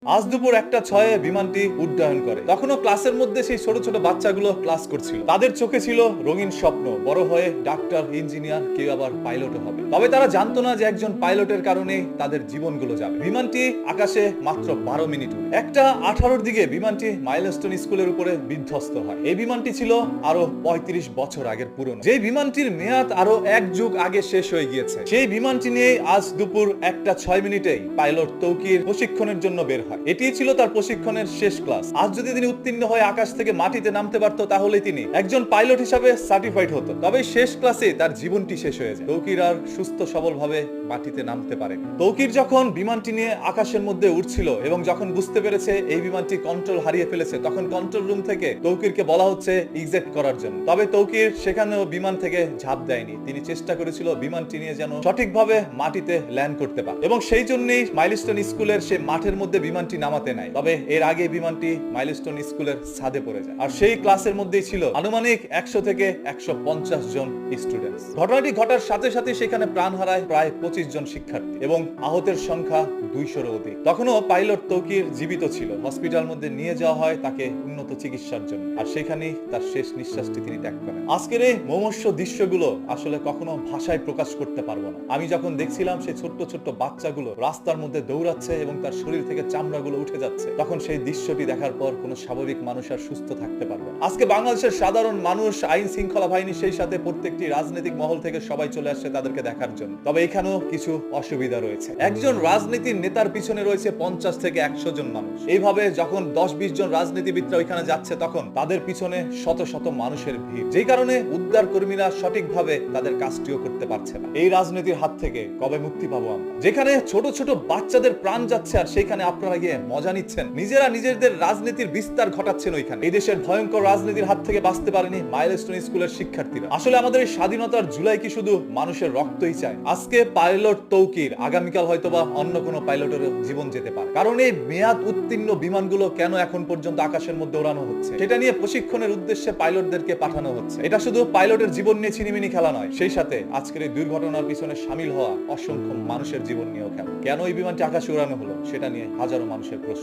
আজ দুপুর 1:06 বিমানটি উড্ডয়ন করে। তখনও ক্লাসের মধ্যে সেই ছোট ছোট বাচ্চাগুলো ক্লাস করছিল। তাদের চোখে ছিল রঙিন স্বপ্ন, বড় হয়ে ডাক্তার, ইঞ্জিনিয়ার, কেউ আবার পাইলটও হবে। তবে তারা জানতো না যে একজন পাইলটের কারণে তাদের জীবনগুলো যাবে। বিমানটি আকাশে মাত্র 12 মিনিট উড়ে 1:18 দিকে বিমানটি মাইলস্টোন স্কুলের উপরে বিধ্বস্ত হয়। এই বিমানটি ছিল আরো 35 বছর আগের পুরনো। যে বিমানটির মেয়াদ আরো 1 যুগ আগে শেষ হয়ে গিয়েছে। সেই বিমানটি নিয়ে আজ দুপুর 1:06 পাইলট তৌকির প্রশিক্ষণের জন্য বের হয়। এটি ছিল তার প্রশিক্ষণের শেষ ক্লাস। আজ যদি তিনি উত্তীর্ণ হয়ে আকাশ থেকে মাটিতে নামতে পারত, তাহলে তিনি একজন পাইলট হিসাবে সার্টিফাইড হতো। তবে শেষ ক্লাসে তার জীবনটি শেষ হয়ে যায়। তৌকির আর সুস্থ সবল ভাবে মাটিতে নামতে পারে। তৌকির যখন বিমানটি নিয়ে আকাশের মধ্যে উঠছিল এবং যখন বুঝতে পেরেছে এই বিমানটি কন্ট্রোল হারিয়ে ফেলেছে, তখন কন্ট্রোল রুম থেকে তৌকিরকে বলা হচ্ছে ইজেক্ট করার জন্য। তবে তৌকির সেখানেও বিমান থেকে ঝাঁপ দেয়নি। তিনি চেষ্টা করেছিল বিমানটি নিয়ে যেন সঠিকভাবে মাটিতে ল্যান্ড করতে পারে, এবং সেই জন্যই মাইলস্টোন স্কুলের সে মাঠের মধ্যে বিমানটি নামাতে নাই। তবে এর আগে বিমানটি মাইলস্টোন স্কুলের ছাদে পড়ে যায়। আর সেই ক্লাসের মধ্যেই ছিল আনুমানিক 100 থেকে 150 জন স্টুডেন্টস। ঘটনাটি ঘটার সাথে সাথে সেখানে প্রাণ হারায় প্রায় 25 জন শিক্ষার্থী এবং আহতের সংখ্যা 200-এর অধিক। তখনও পাইলট তৌকির জীবিত ছিল। হসপিটাল মধ্যে নিয়ে যাওয়া হয় তাকে উন্নত চিকিৎসার জন্য, আর সেখানেই তার শেষ নিঃশ্বাসটি তিনি ত্যাগ করেন। আজকের এই মুমূর্ষু দৃশ্যগুলো আসলে কখনো ভাষায় প্রকাশ করতে পারবো না। আমি যখন দেখছিলাম সেই ছোট্ট ছোট্ট বাচ্চাগুলো রাস্তার মধ্যে দৌড়াচ্ছে এবং তার শরীর থেকে চামড়াগুলো উঠে যাচ্ছে, তখন সেই দৃশ্যটি দেখার পর কোনো স্বাভাবিক মানুষ আর সুস্থ থাকতে পারবে না। আজকে বাংলাদেশের সাধারণ মানুষ, আইন শৃঙ্খলা বাহিনী, সেই সাথে প্রত্যেকটি রাজনৈতিক মহল থেকে সবাই চলে আসছে তাদেরকে দেখার জন্য। তবে এখানেও কিছু অসুবিধা রয়েছে। একজন রাজনীতির নেতার পিছনে রয়েছে 50 থেকে 100 জন মানুষ। এইভাবে যখন 10-20 জন রাজনীতিবিদরা ওইখানে যাচ্ছে, তখন তাদের পিছনে শত শত মানুষের ভিড়, যেই কারণে উদ্ধার কর্মীরা সঠিকভাবে তাদের কাজটিও করতে পারছে না। এই রাজনীতির হাত থেকে কবে মুক্তি পাবো আমরা? যেখানে ছোট ছোট বাচ্চাদের প্রাণ যাচ্ছে, আর সেইখানে আপনারা গিয়ে মজা নিচ্ছেন, নিজেরা নিজেদের রাজনীতির বিস্তার ঘটাচ্ছেন ওইখানে। এই দেশের ভয়ঙ্কর রাজনীতির হাত থেকে বাঁচতে পারেনি মাইলস্টোন স্কুলের শিক্ষার্থীরা। আসলে আমাদের এই স্বাধীনতার জুলাই কি শুধু মানুষের রক্তই চায়? আজকে পাইলট তৌকির, আগামীকাল হয়তোবা অন্য কোনো পাইলটের জীবন যেতে পারে। কারণ এই মেয়াদ উত্তীর্ণ বিমানগুলো কেন এখন পর্যন্ত আকাশের মধ্যে ওড়ানো হচ্ছে, সেটা নিয়ে প্রশিক্ষণের উদ্দেশ্যে পাইলটদেরকে পাঠানো হচ্ছে। এটা শুধু পাইলটের জীবন নিয়ে ছিনিমিনি খেলা নয়, সেই সাথে আজকের এই দুর্ঘটনার পিছনে সামিল হওয়া অসংখ্য মানুষের জীবন নিয়েও খেলা। কেন এই বিমানটি আকাশে উড়ানো হলো, সেটা নিয়ে হাজারো মানুষের প্রশ্ন।